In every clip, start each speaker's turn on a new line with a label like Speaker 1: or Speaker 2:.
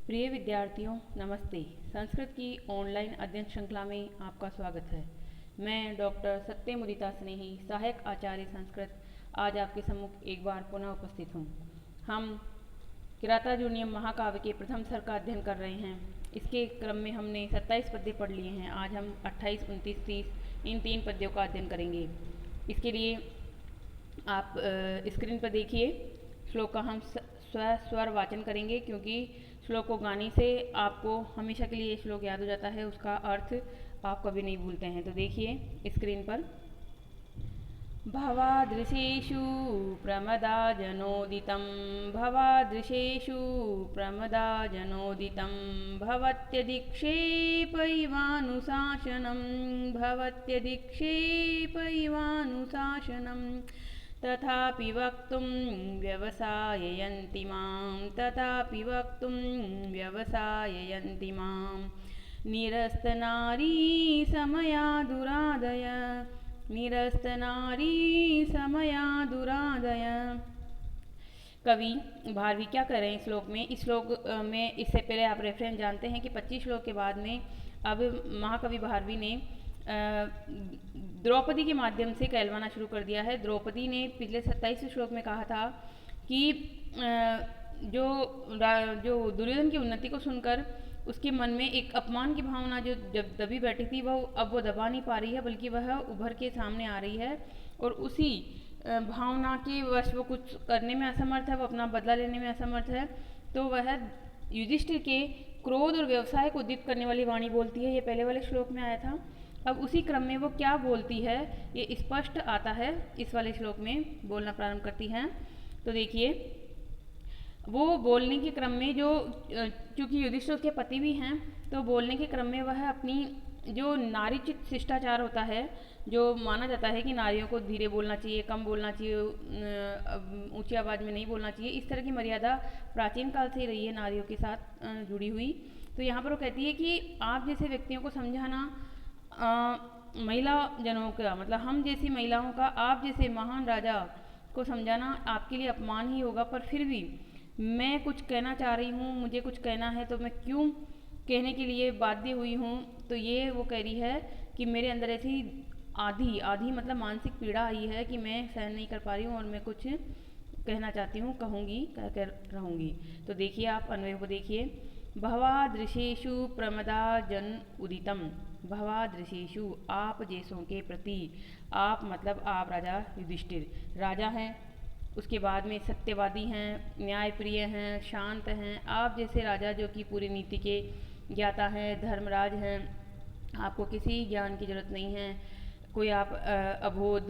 Speaker 1: प्रिय विद्यार्थियों, नमस्ते। संस्कृत की ऑनलाइन अध्ययन श्रृंखला में आपका स्वागत है। मैं डॉक्टर सत्यमुदिता स्नेही, सहायक आचार्य संस्कृत, आज आपके सम्मुख एक बार पुनः उपस्थित हूँ। हम किरातार्जुनीयम महाकाव्य के प्रथम सर्ग का अध्ययन कर रहे हैं। इसके क्रम में हमने 27 पद्य पढ़ लिए हैं। आज हम 28, 29, 30 इन 3 पद्यों का अध्ययन करेंगे। इसके लिए आप स्क्रीन पर देखिए, श्लोक का हम स्वर वाचन करेंगे, क्योंकि श्लोक को गाने से आपको हमेशा के लिए ये श्लोक याद हो जाता है, उसका अर्थ आप कभी नहीं भूलते हैं। तो देखिए स्क्रीन पर, भवादृशेषु प्रमदा जनोदितं भवादृशेषु प्रमदा जनोदितं भवत्यधिक्षेपैवानुशासनं भवत्यधिक्षेपैवानुशासनं तथापि वक्तुं व्यवसाययन्ति मां निरस्तनारी समया दुरादय कवि भारवी क्या कर रहे हैं इस श्लोक में? इस श्लोक में इससे पहले आप रेफरेंस जानते हैं कि 25 श्लोक के बाद में अब महाकवि भारवी ने द्रौपदी के माध्यम से कहलवाना शुरू कर दिया है। द्रौपदी ने पिछले 27वें श्लोक में कहा था कि जो दुर्योधन की उन्नति को सुनकर उसके मन में एक अपमान की भावना जो जब दबी बैठी थी, वो दबा नहीं पा रही है, बल्कि वह उभर के सामने आ रही है। और उसी भावना के वश वो कुछ करने में असमर्थ है, वो अपना बदला लेने में असमर्थ है। तो वह युधिष्ठिर के क्रोध और व्यवसाय को उद्दीत करने वाली वाणी बोलती है। ये पहले वाले श्लोक में आया था। अब उसी क्रम में वो क्या बोलती है ये स्पष्ट आता है इस वाले श्लोक में, बोलना प्रारंभ करती हैं। तो देखिए, वो बोलने के क्रम में चूँकि युधिष्ठिर उसके पति भी हैं, तो बोलने के क्रम में वह अपनी जो नारीचित शिष्टाचार होता है, जो माना जाता है कि नारियों को धीरे बोलना चाहिए, कम बोलना चाहिए, ऊंची आवाज़ में नहीं बोलना चाहिए, इस तरह की मर्यादा प्राचीन काल से ही रही है नारियों के साथ जुड़ी हुई। तो यहाँ पर वो कहती है कि आप जैसे व्यक्तियों को समझाना महिला जनों का, मतलब हम जैसी महिलाओं का आप जैसे महान राजा को समझाना आपके लिए अपमान ही होगा। पर फिर भी मैं कुछ कहना चाह रही हूँ, मुझे कुछ कहना है, तो मैं क्यों कहने के लिए बाध्य हुई हूँ। तो ये वो कह रही है कि मेरे अंदर ऐसी आधी मतलब मानसिक पीड़ा आई है कि मैं सहन नहीं कर पा रही हूँ और मैं कुछ कहना चाहती हूँ, कहूँगी, कहकर रहूँगी। तो देखिए, आप अन्वय को देखिए, भवादृशेषु प्रमदा जन उदितम। भवादृशेषु, आप जैसों के प्रति, आप मतलब आप राजा युधिष्ठिर राजा हैं, उसके बाद में सत्यवादी हैं, न्यायप्रिय हैं, शांत हैं। आप जैसे राजा जो कि पूरी नीति के ज्ञाता हैं, धर्मराज हैं, आपको किसी ज्ञान की जरूरत नहीं है। कोई आप अबोध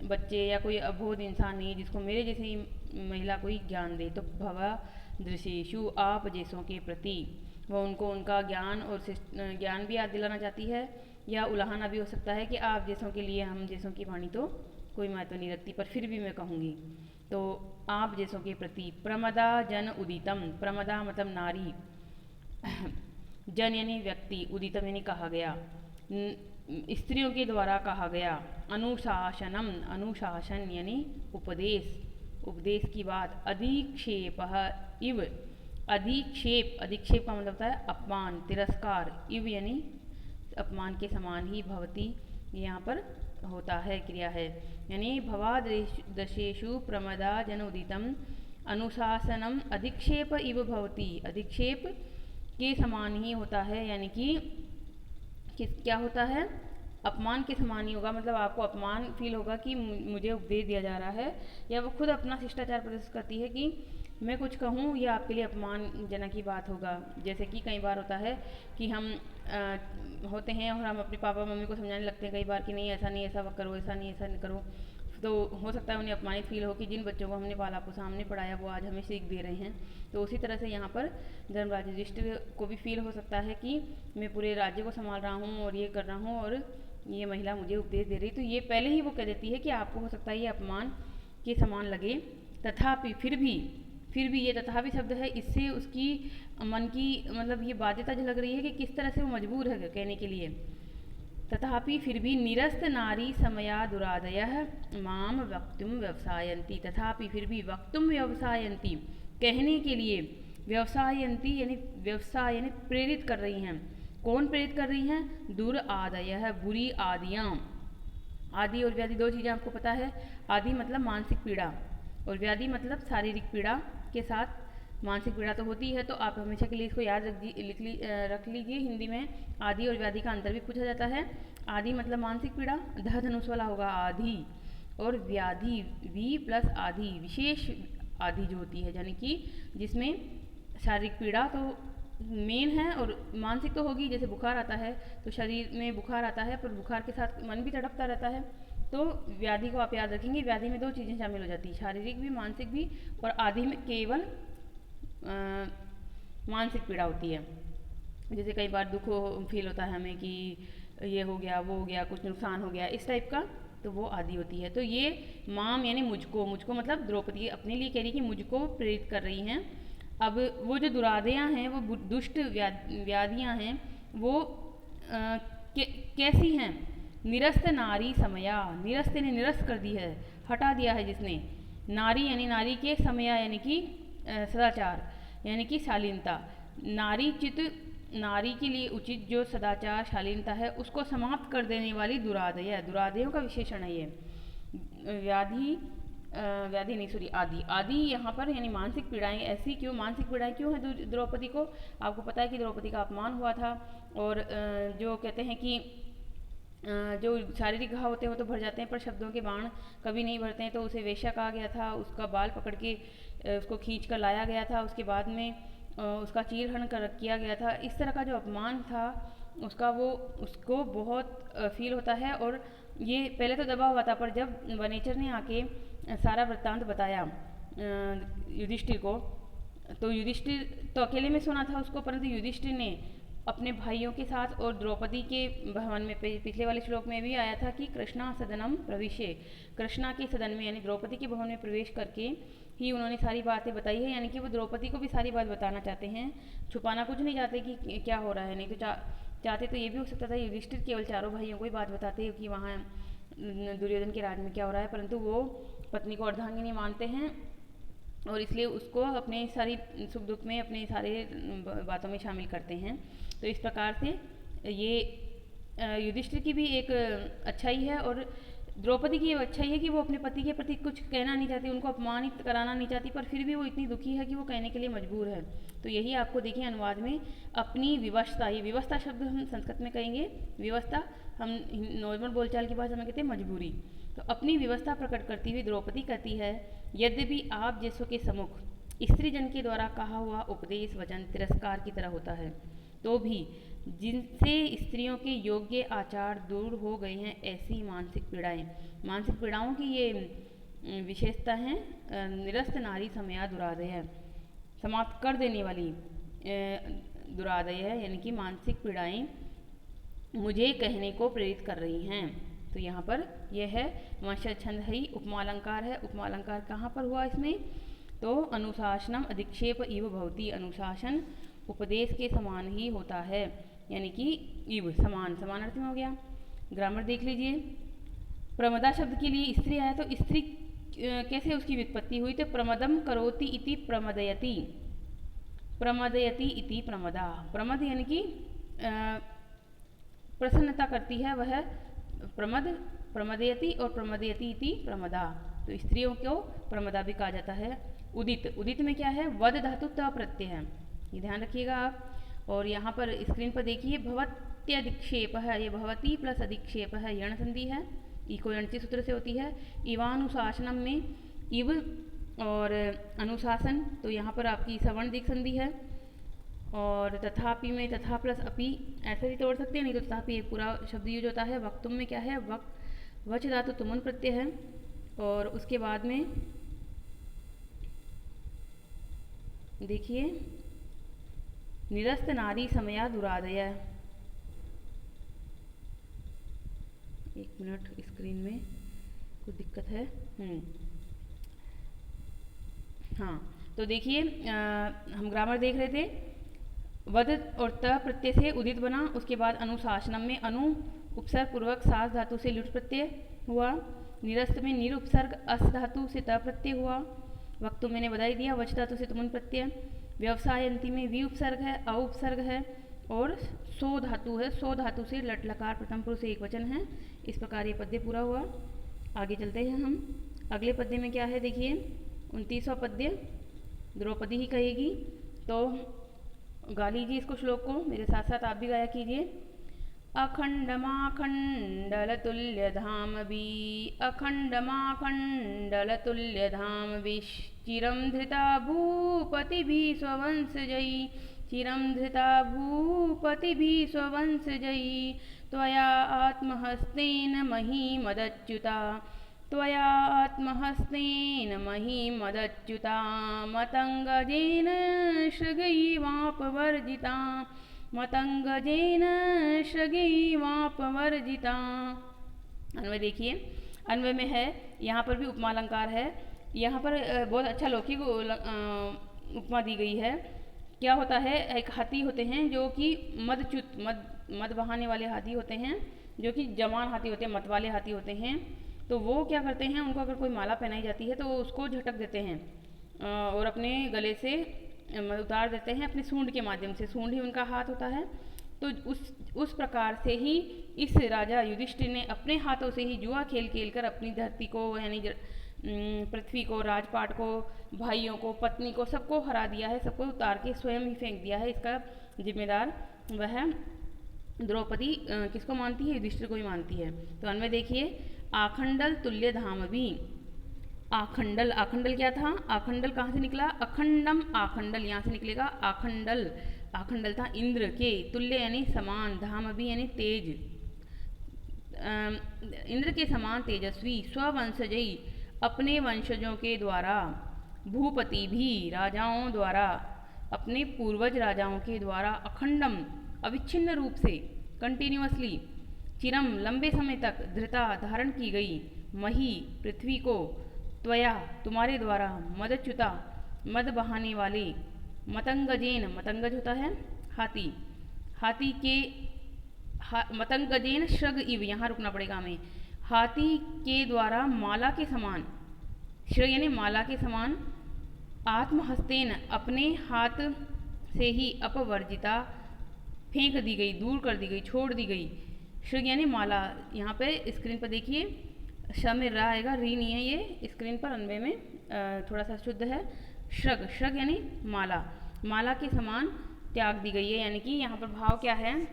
Speaker 1: बच्चे या कोई अबोध इंसान नहीं जिसको मेरे जैसी महिला कोई ज्ञान दे। तो भवादृशेषु, आप जैसों के प्रति, वो उनको उनका ज्ञान और ज्ञान भी याद दिलाना चाहती है, या उलाहना भी हो सकता है कि आप जैसों के लिए हम जैसों की वाणी तो कोई महत्व नहीं रखती, पर फिर भी मैं कहूँगी। तो आप जैसों के प्रति, प्रमदा जन उदितम, प्रमदा मतलब नारी, जन यानी व्यक्ति, उदितम यानी कहा गया, स्त्रियों के द्वारा कहा गया, अनुशासनम, अनुशासन यानी उपदेश, उपदेश की बात, अधिक्षेप इव, अधिक्षेप, अधिक्षेप का मतलब होता है अपमान, तिरस्कार, इव यानी अपमान के समान ही, भवती यहाँ पर होता है, क्रिया है। यानी भवादृशेषु प्रमदा जन उदितम अनुशासनम अधिक्षेप इव भवती, अधिक्षेप के समान ही होता है, यानी कि क्या होता है, अपमान के समान ही होगा। मतलब आपको अपमान फील होगा कि मुझे उपदेश दिया जा रहा है, या वो खुद अपना शिष्टाचार प्रदर्शित करती है कि मैं कुछ कहूँ ये आपके लिए अपमानजनक ही बात होगा। जैसे कि कई बार होता है कि हम होते हैं और हम अपने पापा मम्मी को समझाने लगते हैं कई बार कि नहीं ऐसा नहीं, ऐसा करो, ऐसा नहीं, ऐसा नहीं करो। तो हो सकता है उन्हें अपमानित फील हो कि जिन बच्चों को हमने पाला पोसा, हमने पढ़ाया, वो आज हमें सीख दे रहे हैं। तो उसी तरह से यहाँ पर धर्मराज युधिष्ठिर को भी फील हो सकता है कि मैं पूरे राज्य को संभाल रहा हूँ और ये कर रहा हूँ, और ये महिला मुझे उपदेश दे रही। तो ये पहले ही वो कह देती है कि आपको हो सकता है ये अपमान के समान लगे। तथापि, फिर भी ये तथापि शब्द है, इससे उसकी मन की मतलब ये बाध्यता झलक रही है कि किस तरह से वो मजबूर है कहने के लिए। तथापि फिर भी निरस्त नारी समया दुरादयः माम वक्तुम व्यवसायन्ति, तथापि फिर भी वक्तुम व्यवसायन्ति, कहने के लिए व्यवसायंती यानी व्यवसाय यानी प्रेरित कर रही हैं। कौन प्रेरित कर रही हैं? दुर आदय है, बुरी आदियाँ। आदि और व्याधि दो चीज़ें आपको पता है। आदि मतलब मानसिक पीड़ा और व्याधि मतलब शारीरिक पीड़ा के साथ मानसिक पीड़ा तो होती है। तो आप हमेशा के लिए इसको याद रख लीजिए। हिंदी में आदि और व्याधि का अंतर भी पूछा जाता है। आदि मतलब मानसिक पीड़ा, ध धनुष वाला होगा आधि, और व्याधि वी प्लस आधि, विशेष आधि जो होती है, यानी कि जिसमें शारीरिक पीड़ा तो मेन है और मानसिक तो होगी। जैसे बुखार आता है तो शरीर में बुखार आता है, पर बुखार के साथ मन भी तड़पता रहता है। तो व्याधि को आप याद रखेंगे। व्याधि में दो चीज़ें शामिल हो जाती है, शारीरिक भी मानसिक भी, और आधि में केवल मानसिक पीड़ा होती है। जैसे कई बार दुख फील होता है हमें कि ये हो गया, वो हो गया, कुछ नुकसान हो गया, इस टाइप का, तो वो आदि होती है। तो ये माम यानी मुझको, मुझको मतलब द्रौपदी अपने लिए कह रही है कि मुझको प्रेरित कर रही हैं। अब वो जो दुरादयाँ हैं, वो दुष्ट व्याधियाँ हैं, वो कैसी हैं? निरस्त नारी समया, निरस्त ने निरस्त कर दी है, हटा दिया है जिसने। नारी यानी नारी के समया यानी कि सदाचार यानी कि शालीनता। नारी चित, नारी के लिए उचित जो सदाचार शालीनता है उसको समाप्त कर देने वाली दुरादय है। दुरादयों का विशेषण है ये। व्याधि नहीं, सॉरी, आदि। आदि यहाँ पर यानी मानसिक पीड़ाएं। ऐसी क्यों मानसिक पीड़ाएं क्यों हैं द्रौपदी को? आपको पता है कि द्रौपदी का अपमान हुआ था, और जो कहते हैं कि जो शारीरिक घाव होते हैं वो तो भर जाते हैं, पर शब्दों के बाण कभी नहीं भरते हैं। तो उसे वेश्या कहा गया था, उसका बाल पकड़ के उसको खींच कर लाया गया था, उसके बाद में उसका चीरहरण किया गया था। इस तरह का जो अपमान था उसको बहुत फील होता है। और ये पहले तो दबा हुआ था, पर जब वनेचर ने आके सारा वृत्तांत बताया युधिष्ठिर को, तो युधिष्ठिर तो अकेले में सुना था उसको, परंतु युधिष्ठिर ने अपने भाइयों के साथ और द्रौपदी के भवन में, पिछले वाले श्लोक में भी आया था कि कृष्णा सदनम प्रविशे, कृष्णा के सदन में यानी द्रौपदी के भवन में प्रवेश करके ही उन्होंने सारी बातें बताई है। यानी कि वो द्रौपदी को भी सारी बात बताना चाहते हैं, छुपाना कुछ नहीं चाहते कि क्या हो रहा है। नहीं तो चाहते तो ये भी हो सकता था युधिष्ठिर केवल चारों भाइयों को ही बात बताते कि वहाँ दुर्योधन के राज में क्या हो रहा है, परंतु वो पत्नी को अर्धांगिनी मानते हैं और इसलिए उसको अपने सारी सुख दुख में, अपने सारे बातों में शामिल करते हैं। तो इस प्रकार से ये युधिष्ठिर की भी एक अच्छाई है, और द्रौपदी की अच्छाई है कि वो अपने पति के प्रति कुछ कहना नहीं चाहती, उनको अपमानित कराना नहीं चाहती, पर फिर भी वो इतनी दुखी है कि वो कहने के लिए मजबूर है। तो यही आपको देखिए अनुवाद में अपनी विवशता, ये विवशता शब्द हम संस्कृत में कहेंगे, विवशता हम नॉर्मल बोलचाल की भाषा में कहते हैं मजबूरी। तो अपनी व्यवस्था प्रकट करती हुई द्रौपदी कहती है, यद्यपि आप जैसों के सम्मुख स्त्री जन के द्वारा कहा हुआ उपदेश वचन तिरस्कार की तरह होता है, तो भी जिनसे स्त्रियों के योग्य आचार दूर हो गए हैं, ऐसी मानसिक पीड़ाएं, मानसिक पीड़ाओं की ये विशेषता है। निरस्त नारी समया दुरादय है, समाप्त कर देने वाली दुरादय है, यानी कि मानसिक पीड़ाएं मुझे कहने को प्रेरित कर रही हैं। तो यहाँ पर यह है वंशज छंद है, उपमालंकार है। उपमालंकार कहाँ पर हुआ इसमें? तो अनुशासनम अधिक्षेप इव भवति, अनुशासन उपदेश के समान ही होता है, यानी कि इव समान, समान अर्थ में हो गया। ग्रामर देख लीजिए। प्रमदा शब्द के लिए स्त्री आया, तो स्त्री कैसे उसकी व्युत्पत्ति हुई? तो प्रमदम करोति इति प्रमदयति, प्रमदयति इति प्रमदा। प्रमद यानी कि प्रसन्नता करती है वह प्रमद, प्रमदयति, और प्रमदयति इति प्रमदा। तो स्त्रियों को प्रमदा भी कहा जाता है। उदित, उदित में क्या है? वद धातु त प्रत्यय है, ये ध्यान रखिएगा आप। और यहाँ पर स्क्रीन पर देखिए भवत्यधिक्षेप है, ये भवती प्लस अधिक्षेप है, यण संधि है, इको यणची सूत्र से होती है। इवानुशासनम में इव और अनुशासन, तो यहाँ पर आपकी सवर्ण दिक संधि है। और तथापि में तथा प्लस अपि ऐसे भी तोड़ सकते हैं, नहीं तो तथापि ये पूरा शब्द यूज होता है। वक्तुम में क्या है? वच धातु तुमुन प्रत्यय है। और उसके बाद में देखिए निरस्त नारी समया दुरादय। एक मिनट, स्क्रीन में कुछ दिक्कत है। हाँ, तो देखिए हम ग्रामर देख रहे थे। वद और त प्रत्यय से उदित बना, उसके बाद अनुशासनम में अनु उपसर्ग पूर्वक सास धातु से लुट प्रत्यय हुआ। निरस्त में निर उपसर्ग अस धातु से त प्रत्यय हुआ। वक्त तो मैंने बता ही दिया, वच धातु से तुमुन प्रत्यय। व्यवसायंती में वी उपसर्ग है, अ उपसर्ग है और सो धातु है। सो धातु से लट लकार प्रथम पुरुष एक वचन है। इस प्रकार ये पद्य पूरा हुआ। आगे चलते हैं हम। अगले पद्य में क्या है देखिए, 29वां पद्य द्रौपदी ही कहेगी। तो गा लीजिए इसको, श्लोक को मेरे साथ साथ आप भी गाया कीजिए। अखण्डमाखण्डलतुल्यधामवि अखण्डमाखण्डलतुल्यधामवि चिरं धृता भूपतिभिः स्ववंशजैः चिरं धृता भूपतिभिः स्ववंशजैः त्वया आत्महस्तेन महीमदच्युता त्वया आत्महस्तेन महीमदच्युता मतङ्गजेन शृगैवापवर्जिता मतंगजेन शृगैवापवर्जिता। अन्वय देखिए, अन्वय में है, यहाँ पर भी उपमा अलंकार है। यहाँ पर बहुत अच्छा लौकिक उपमा दी गई है। क्या होता है, एक हाथी होते हैं जो कि मद बहाने वाले हाथी होते हैं, जो कि जवान हाथी होते हैं, मत वाले हाथी होते हैं। तो वो क्या करते हैं, उनको अगर कोई माला पहनाई जाती है तो उसको झटक देते हैं और अपने गले से उतार देते हैं अपने सूंड के माध्यम से। सूंड ही उनका हाथ होता है। तो उस प्रकार से ही इस राजा युधिष्ठिर ने अपने हाथों से ही जुआ खेल खेल कर अपनी धरती को, यानी पृथ्वी को, राजपाट को, भाइयों को, पत्नी को, सबको हरा दिया है। सबको उतार के स्वयं ही फेंक दिया है। इसका जिम्मेदार वह द्रौपदी किसको मानती है, युधिष्ठिर को ही मानती है। तो अन्वय देखिए, आखंडल तुल्य धामवी। आखंडल, आखंडल क्या था, आखंडल कहाँ से निकला, अखंडम आखंडल यहाँ से निकलेगा। आखंडल, आखंडल था इंद्र के, तुल्य यानी समान, धामवी यानी तेज, इंद्र के समान तेजस्वी, स्ववंशजई अपने वंशजों के द्वारा, भूपति भी राजाओं द्वारा, अपने पूर्वज राजाओं के द्वारा, अखंडम अविच्छिन्न रूप से, कंटिन्यूअसली, चिरम लंबे समय तक, धृता धारण की गई, मही पृथ्वी को, त्वया तुम्हारे द्वारा, मदच्युता मद बहाने वाले, मतंगजेन मतंगज होता है हाथी, हाथी के मतंगजेन श्रग इव, यहाँ रुकना पड़ेगा हमें, हाथी के द्वारा माला के समान, श्रग यानी माला के समान, आत्महस्तेन अपने हाथ से ही, अपवर्जिता फेंक दी गई, दूर कर दी गई, छोड़ दी गई। श्रग यानी माला, यहाँ पे स्क्रीन पर देखिए श में रा आएगा, री नहीं है ये स्क्रीन पर, अन्वय में थोड़ा सा शुद्ध है। श्रग, श्रग यानी माला, माला के समान त्याग दी गई है। यानी कि यहाँ पर भाव क्या है,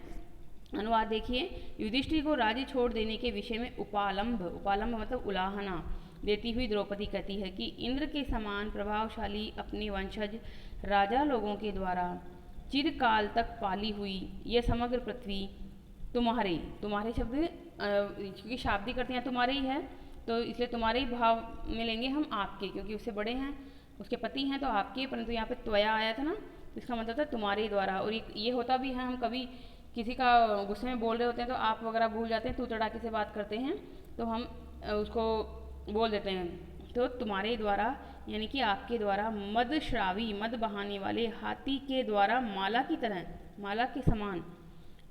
Speaker 1: अनुवाद देखिए, युधिष्ठिर को राज्य छोड़ देने के विषय में उपालंब, उपालंब मतलब उलाहना देती हुई द्रौपदी कहती है कि इंद्र के समान प्रभावशाली अपने वंशज राजा लोगों के द्वारा चिरकाल तक पाली हुई यह समग्र पृथ्वी तुम्हारे, तुम्हारे शब्द क्योंकि शाब्दिक करते हैं तुम्हारे ही है, तो इसलिए तुम्हारे ही भाव मिलेंगे हम आपके, क्योंकि उससे बड़े हैं, उसके पति हैं तो आपके, परंतु यहाँ पे त्वया आया था ना, इसका मतलब था तुम्हारे द्वारा। और ये होता भी है, हम कभी किसी का गुस्से में बोल रहे होते हैं तो आप वगैरह भूल जाते हैं, तू तड़ाके से बात करते हैं तो हम उसको बोल देते हैं। तो तुम्हारे द्वारा यानी कि आपके द्वारा, मद श्रावी मद बहाने वाले हाथी के द्वारा माला की तरह, माला के समान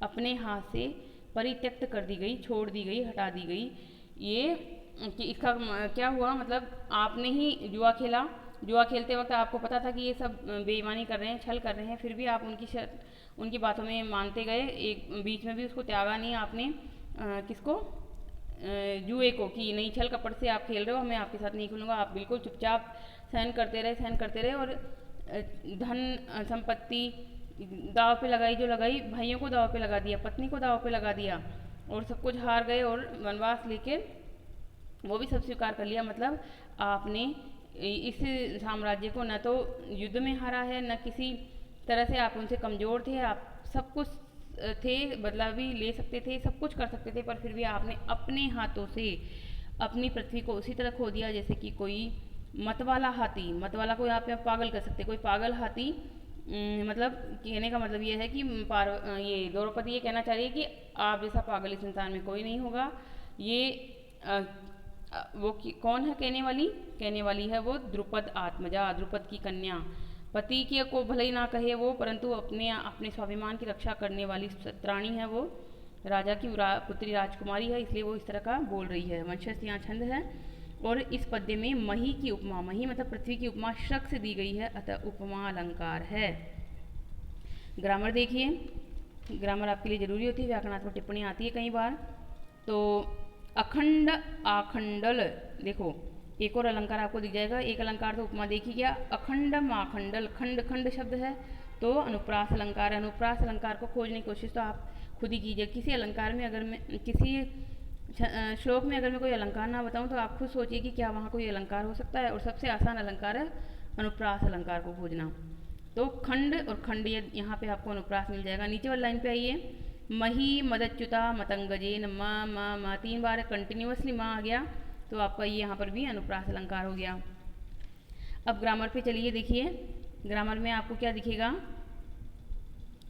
Speaker 1: अपने हाथ से परित्यक्त कर दी गई, छोड़ दी गई, हटा दी गई। ये कि इसका क्या हुआ, मतलब आपने ही जुआ खेला, जुआ खेलते वक्त आपको पता था कि ये सब बेईमानी कर रहे हैं, छल कर रहे हैं, फिर भी आप उनकी बातों में मानते गए, एक बीच में भी उसको त्यागा नहीं आपने, किसको, जुए को, कि नहीं छल कपट से आप खेल रहे हो, मैं आपके साथ नहीं खेलूँगा, आप बिल्कुल चुपचाप सहन करते रहे और धन संपत्ति दाव पे लगाई, जो लगाई, भाइयों को दाव पे लगा दिया, पत्नी को दाव पे लगा दिया और सब कुछ हार गए और वनवास लेके वो भी सब स्वीकार कर लिया। मतलब आपने इस साम्राज्य को न तो युद्ध में हारा है, न किसी तरह से आप उनसे कमज़ोर थे, आप सब कुछ थे, बदला भी ले सकते थे, सब कुछ कर सकते थे, पर फिर भी आपने अपने हाथों से अपनी पृथ्वी को उसी तरह खो दिया जैसे कि कोई मतवाला हाथी, मतवाला को यहाँ पे आप पागल कर सकते, कोई पागल हाथी, मतलब कहने का मतलब ये है कि ये द्रौपदी ये कहना चाह रही है कि आप जैसा पागल इस संसार में कोई नहीं होगा। ये वो कौन है कहने वाली है वो द्रुपद आत्मजा, द्रुपद की कन्या, पति के को भले ही ना कहे वो, परंतु अपने स्वाभिमान की रक्षा करने वाली सत्राणी है वो, राजा की पुत्री राजकुमारी है, इसलिए वो इस तरह का बोल रही है। वंशस्थ यहाँ छंद है। और इस पद्य में मही की उपमा, मही मतलब पृथ्वी की उपमा शक से दी गई है, अतः उपमा अलंकार है। ग्रामर देखिए, ग्रामर आपके लिए जरूरी होती है, व्याकरणात्मक टिप्पणी आती है कई बार। तो अखंड आखंडल, देखो एक और अलंकार आपको दिख जाएगा। एक अलंकार तो उपमा देखी क्या, अखंडम आखंडल, खंड खंड शब्द है तो अनुप्रास अलंकार है। अनुप्रास अलंकार को खोजने की कोशिश तो आप खुद ही कीजिए। किसी अलंकार में अगर मैं किसी श्लोक में अगर मैं कोई अलंकार ना बताऊं तो आप खुद सोचिए कि क्या वहाँ कोई अलंकार हो सकता है, और सबसे आसान अलंकार है अनुप्रास अलंकार को खोजना। तो खंड और खंड यहाँ पे आपको अनुप्रास मिल जाएगा। नीचे वाली लाइन पे आइए, मही मदच्युता मतंगजेन, म 3 बार कंटिन्यूसली माँ आ गया तो आपका ये यहाँ पर भी अनुप्रास अलंकार हो गया। अब ग्रामर पे चलिए, देखिए ग्रामर में आपको क्या दिखेगा,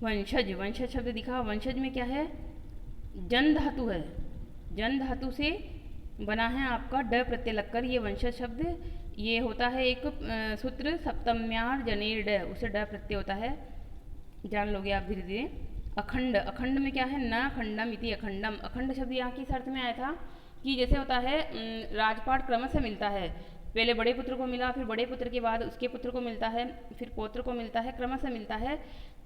Speaker 1: वंशज, वंशज शब्द दिखा। वंशज में क्या है, जन धातु है, जन धातु से बना है आपका ड प्रत्यय लगकर ये वंशज शब्द। ये होता है एक सूत्र सप्तम्यार जनेर ड, उसे ड प्रत्यय होता है, जान लोगे आप धीरे धीरे। अखंड, अखंड में क्या है, न खंडम इति अखंडम। अखंड शब्द यहाँ किस अर्थ में आया था कि जैसे होता है राजपाट क्रम से मिलता है, पहले बड़े पुत्र को मिला, फिर बड़े पुत्र के बाद उसके पुत्र को मिलता है, फिर पौत्र को मिलता है, क्रम से मिलता है,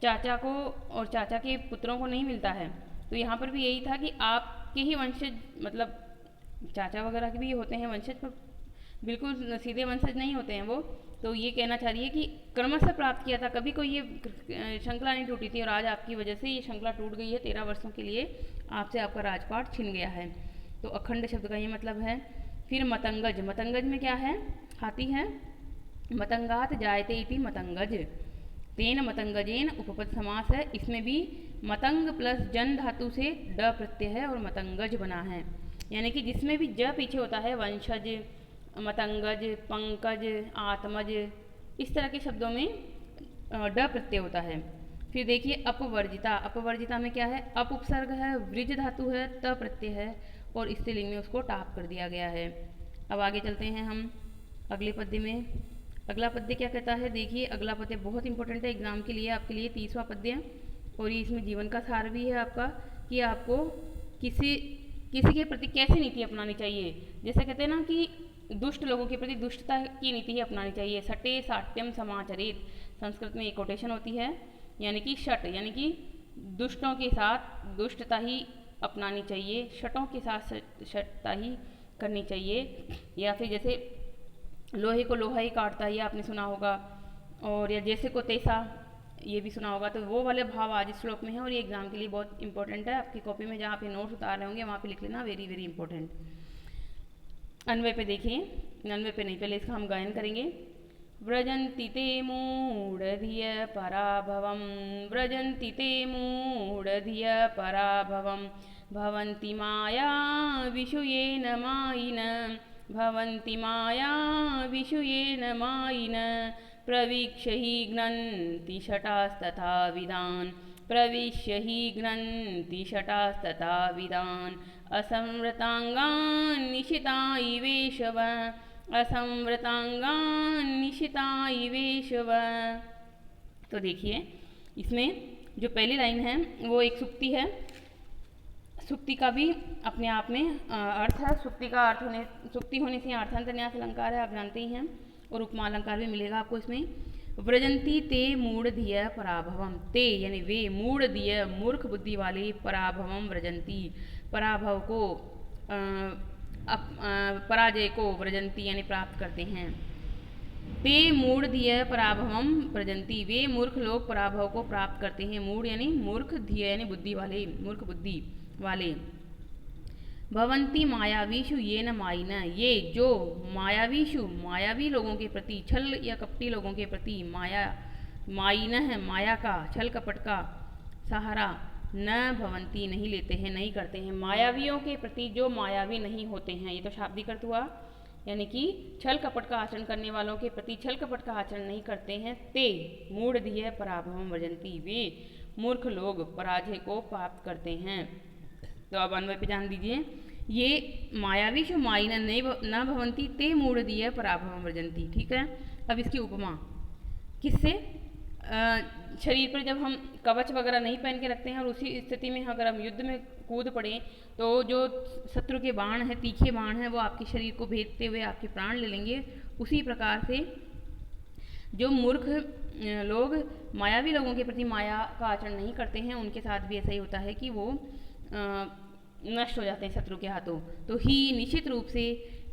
Speaker 1: चाचा को और चाचा के पुत्रों को नहीं मिलता है। तो यहाँ पर भी यही था कि आपके ही वंशज, मतलब चाचा वगैरह के भी होते हैं वंशज, पर बिल्कुल सीधे वंशज नहीं होते हैं वो। तो ये कहना चाह रही है कि क्रम से प्राप्त किया था, कभी कोई ये श्रृंखला नहीं टूटी थी, और आज आपकी वजह से ये श्रृंखला टूट गई है। 13 वर्षों के लिए आपसे आपका राजपाट छिन गया है। तो अखंड शब्द का ये मतलब है। फिर मतंगज, मतंगज में क्या है, हाथी है, मतंगात जायते इति मतंगज, तेन मतंगजेन उपपद समास है। इसमें भी मतंग प्लस जन धातु से ड प्रत्यय है और मतंगज बना है, यानी कि जिसमें भी ज पीछे होता है, वंशज, मतंगज, पंकज, आत्मज, इस तरह के शब्दों में ड प्रत्यय होता है। फिर देखिए अपवर्जिता, अपवर्जिता में क्या है, अप उपसर्ग है, वृज धातु है, त प्रत्यय है और स्त्रीलिंग में उसको टाप कर दिया गया है। अब आगे चलते हैं हम अगले पद्य में। अगला पद्य क्या कहता है, देखिए अगला पद्य बहुत इंपॉर्टेंट है एग्जाम के लिए, आपके लिए 30वां पद्य, और ये इसमें जीवन का सार भी है आपका कि आपको किसी के प्रति कैसी नीति अपनानी चाहिए। जैसे कहते हैं ना कि दुष्ट लोगों के प्रति दुष्टता की नीति ही अपनानी चाहिए। सटे साट्यम समाचरित, संस्कृत में एक कोटेशन होती है, यानी कि शट यानी कि दुष्टों के साथ दुष्टता ही अपनानी चाहिए, शटों के साथ शटता ही करनी चाहिए। या फिर जैसे लोहे को लोहा ही काटता है, ये आपने सुना होगा, और या जैसे को तैसा, ये भी सुना होगा। तो वो वाले भाव आज इस श्लोक में है और ये एग्जाम के लिए बहुत इंपॉर्टेंट है। आपकी कॉपी में जहाँ पे नोट्स उतार रहे होंगे वहाँ पे लिख लेना, वेरी वेरी इंपॉर्टेंट। अन्वय पे देखिए, अन्वय पे नहीं, पहले इसका हम गायन करेंगे। व्रजन्ति ते मूढ़धिय पराभवं, व्रजन्ति ते मूढ़धिय पराभवं, भवन्ति माया विषुयेन मायिन, भवन्ति माया विषुयेन मायिन, प्रवीक्ष्य हि घ्नन्ति शटास्तथा विदान्, प्रविश्य हि घ्नन्ति शटास्तथा विदान्, असंवृतांगान् निशिता इवेशव, असंवृतांगान् निशिता इवेशव। तो देखिए इसमें जो पहली लाइन है वो एक सुक्ति है, सुक्ति का भी अपने आप में अर्थ है। सुक्ति का अर्थ होने, सुक्ति होने से अर्थांतर न्यास अलंकार है, आप जानते ही हैं, और उपमा अलंकार भी मिलेगा आपको इसमें। व्रजंती ते मूढ़ धिय पराभवम, ते यानी वे, मूढ़ धिय मूर्ख बुद्धि वाले, पराभवम व्रजंती पराभव को पराजय को, व्रजंती यानी प्राप्त करते हैं। ते मूढ़ धिय पराभवम व्रजंती, वे मूर्ख लोग पराभव को प्राप्त करते हैं। मूढ़ यानी मूर्ख, धिय यानी बुद्धि वाले, मूर्ख बुद्धि वाले। भवंती मायावीषु ये न मायिन, ये जो मायावीषु मायावी लोगों के प्रति, छल या कपटी लोगों के प्रति, माया मायिन है, माया का छल कपट का सहारा, न भवंती नहीं लेते हैं, नहीं करते हैं। मायावियों के प्रति जो मायावी नहीं होते हैं, ये तो शाब्दिक अर्थ हुआ, यानी कि छल कपट का आचरण करने वालों के प्रति छल कपट का आचरण नहीं करते हैं। ते मूढ़ धिय पराभवम व्रजंती, वे मूर्ख लोग पराजय को प्राप्त करते हैं। तो अब अन्वय पे ध्यान दीजिए, ये मायावीषु मायिन न भवंती ते मूढ़ धिय पराभवम व्रजंती, ठीक है। अब इसकी उपमा किससे, शरीर पर जब हम कवच वगैरह नहीं पहन के रखते हैं और उसी स्थिति में अगर हम युद्ध में कूद पड़े तो जो शत्रु के बाण हैं, तीखे बाण हैं, वो आपके शरीर को भेदते हुए आपके प्राण ले लेंगे। उसी प्रकार से जो मूर्ख लोग मायावी लोगों के प्रति माया का आचरण नहीं करते हैं, उनके साथ भी ऐसा ही होता है कि वो नष्ट हो जाते हैं शत्रु के हाथों। तो ही निश्चित रूप से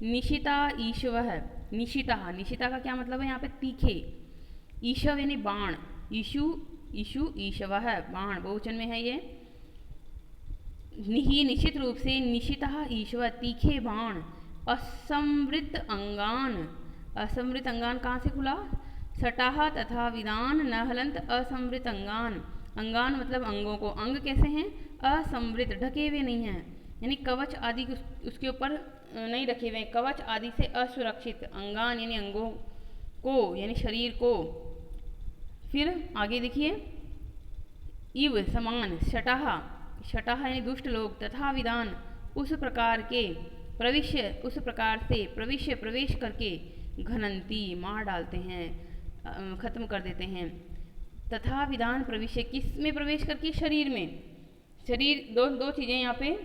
Speaker 1: निशिता ईशवः, निशिता का क्या मतलब है यहाँ पे? तीखे। ईशव यानी बाण, ईशु ईशवः बाण बहुवचन में है ये। ही निश्चित रूप से निशिता ईशव तीखे बाण, असमृत अंगान, असमृत अंगान कहाँ से खुला? सटाह तथा विदान न हलंत असमृत अंगान, अंगान मतलब अंगों को, अंग कैसे हैं? असमृत, ढके हुए नहीं हैं, यानी कवच आदि उसके ऊपर नहीं रखे हुए, कवच आदि से असुरक्षित। अंगान यानी अंगों को, यानी शरीर को। फिर आगे देखिए, इव समान, शटाह, शटाह यानी दुष्ट लोग, तथा विदान उस प्रकार के, प्रविश्य उस प्रकार से, प्रविश्य प्रवेश करके, घनंती मार डालते हैं, खत्म कर देते हैं। तथा विधान प्रविश्य, किस में प्रवेश करके? शरीर में। शरीर दो चीज़ें यहाँ पे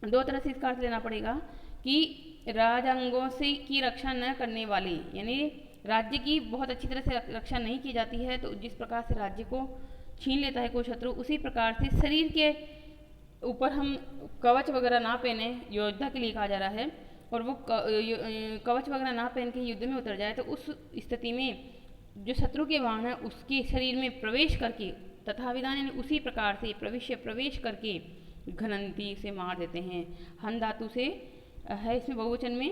Speaker 1: दो तरह से इसका अर्थ लेना पड़ेगा कि राजांगों से की रक्षा न करने वाले, यानी राज्य की बहुत अच्छी तरह से रक्षा नहीं की जाती है, तो जिस प्रकार से राज्य को छीन लेता है कोई शत्रु, उसी प्रकार से शरीर के ऊपर हम कवच वगैरह ना पहने, योद्धा के लिए कहा जा रहा है, और वो कवच वगैरह ना पहन के युद्ध में उतर जाए, तो उस स्थिति में जो शत्रु के वाहन है उसके शरीर में प्रवेश करके, तथा विधान यानी उसी प्रकार से प्रवेश करके घनंती से मार देते हैं। हन धातु से है इसमें बहुवचन में,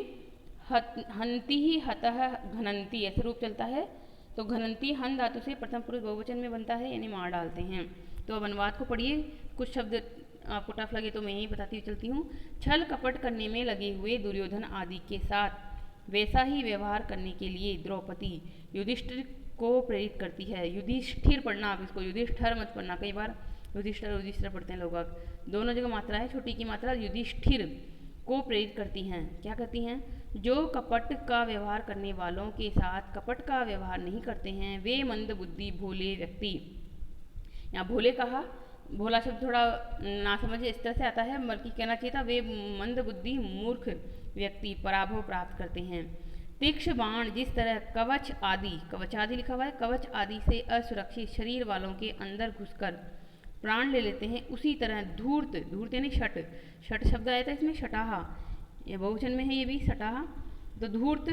Speaker 1: हंति ही हतः घनंती ऐसे रूप चलता है, तो घनंती हन धातु से प्रथम पुरुष बहुवचन में बनता है, यानी मार डालते हैं। तो अब अनुवाद को पढ़िए, कुछ शब्द आपको टफ लगे तो मैं यही बताती हुई चलती हूँ। छल कपट करने में लगे हुए दुर्योधन आदि के साथ वैसा ही व्यवहार करने के लिए द्रौपदी युधिष्ठिर को प्रेरित करती है। युधिष्ठिर पढ़ना, आप इसको युधिष्ठिर मत पढ़ना, कई बार युधिष्ठिर पढ़ते हैं लोग, दोनों जगह मात्रा है, छोटी की मात्रा। युधिष्ठिर को प्रेरित करती हैं, क्या करती हैं? जो कपट का व्यवहार करने वालों के साथ कपट का व्यवहार नहीं करते हैं, वे मंद बुद्धि भोले व्यक्ति, यहाँ भोले कहा, भोला शब्द थोड़ा ना समझ इस तरह से आता है, बल्कि कहना चाहिए था वे मंद बुद्धि मूर्ख व्यक्ति पराभव प्राप्त करते हैं। तीक्ष्ण बाण जिस तरह कवच आदि लिखा हुआ है, कवच आदि से असुरक्षित शरीर वालों के अंदर घुसकर प्राण ले लेते हैं, उसी तरह धूर्त यानी शट शब्द आया था इसमें, शटाह, ये बहुवचन में है ये भी, शटाह। तो धूर्त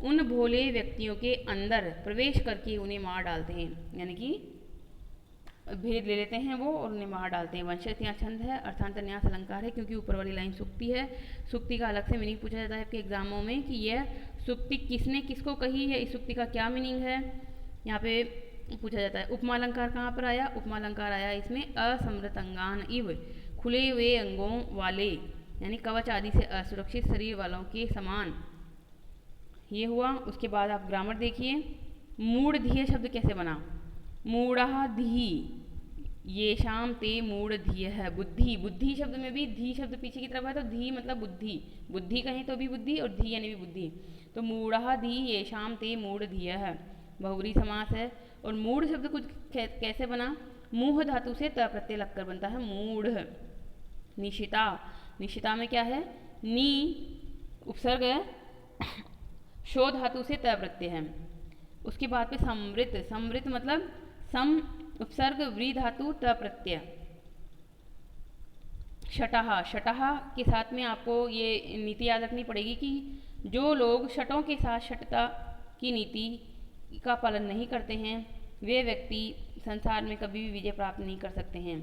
Speaker 1: उन भोले व्यक्तियों के अंदर प्रवेश करके उन्हें मार डालते हैं, यानी कि भेद ले लेते हैं वो और उन्हें मार डालते हैं। वंशज यहाँ छंद है, अर्थांतर न्यास अलंकार है, क्योंकि ऊपर वाली लाइन सुक्ति है। सुक्ति का अलग से मीनिंग पूछा जाता है आपके एग्जामों में कि यह सुक्ति किसने किसको कही है, इस सुक्ति का क्या मीनिंग है, यहाँ पे पूछा जाता है। उपमा अलंकार कहाँ पर आया? उपमा अलंकार आया इसमें असमृत अंगान इव, खुले हुए अंगों वाले, यानी कवच आदि से असुरक्षित शरीर वालों के समान, ये हुआ। उसके बाद आप ग्रामर देखिए, मूढ़ धिय शब्द कैसे बना? मूढ़ा धी, ये शाम ते मूढ़ धिय है, बुद्धि शब्द में भी धी शब्द पीछे की तरफ है, तो धी मतलब बुद्धि कहें तो भी बुद्धि, और धी यानी भी बुद्धि। तो मूढ़ा धी ये शाम ते मूढ़ धिय है, बहुब्री समास है। और मूढ़ शब्द कुछ कैसे बना? मूढ़ धातु से त प्रत्यय लगकर बनता है मूढ़। निशिता में क्या है? नी उपसर्ग है, शो धातु से त प्रत्यय है। उसके बाद पे समृत मतलब सम उपसर्ग व्री धातु त प्रत्यय। शटाह के साथ में आपको ये नीति याद रखनी पड़ेगी कि जो लोग शटों के साथ शटता की नीति का पालन नहीं करते हैं, वे व्यक्ति संसार में कभी भी विजय प्राप्त नहीं कर सकते हैं।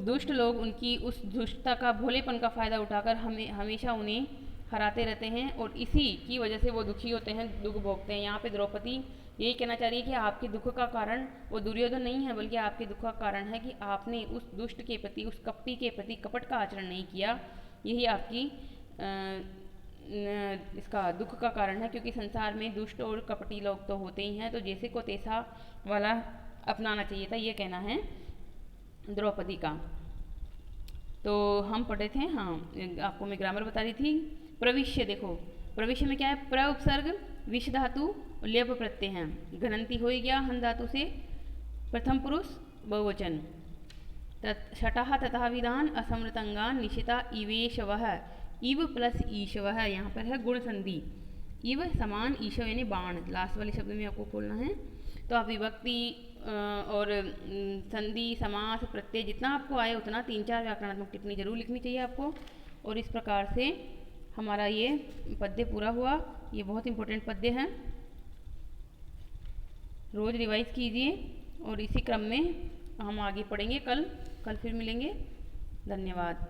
Speaker 1: दुष्ट लोग उनकी उस दुष्टता का, भोलेपन का फायदा उठाकर हमेशा उन्हें हराते रहते हैं, और इसी की वजह से वो दुखी होते हैं, दुख भोगते हैं। यहाँ पे द्रौपदी यही कहना चाह रही है कि आपके दुख का कारण वो दुर्योधन नहीं है, बल्कि आपके दुख का कारण है कि आपने उस दुष्ट के प्रति, उस कपटी के प्रति कपट का आचरण नहीं किया। यही आपकी इसका दुख का कारण है, क्योंकि संसार में दुष्ट और कपटी लोग तो होते ही हैं, तो जैसे को तैसा वाला अपनाना चाहिए था, ये कहना है द्रौपदी का। तो हम पढ़े थे, हाँ आपको मैं ग्रामर बता रही थी। प्रविश्य देखो, प्रविश्य में क्या है? प्र उपसर्ग विष धातु ल्यप प्रत्यय हैं। घ्रंति हो ही गया हन धातु से, प्रथम पुरुष बहुवचन। षटः तथा विधान असमृतंगान निशिता इवेशवः, इव प्लस ईशवः, यहाँ पर है गुण संधि। इव समान ईशव यानी बाण, लास्ट वाले शब्द में आपको खोलना है। तो आप विभक्ति और संधि समास प्रत्यय जितना आपको आए उतना 3-4 व्याकरणात्मक टिप्पणी जरूर लिखनी चाहिए आपको। और इस प्रकार से हमारा ये पद्य पूरा हुआ। ये बहुत इंपॉर्टेंट पद्य है, रोज रिवाइज कीजिए और इसी क्रम में हम आगे पढ़ेंगे। कल फिर मिलेंगे। धन्यवाद।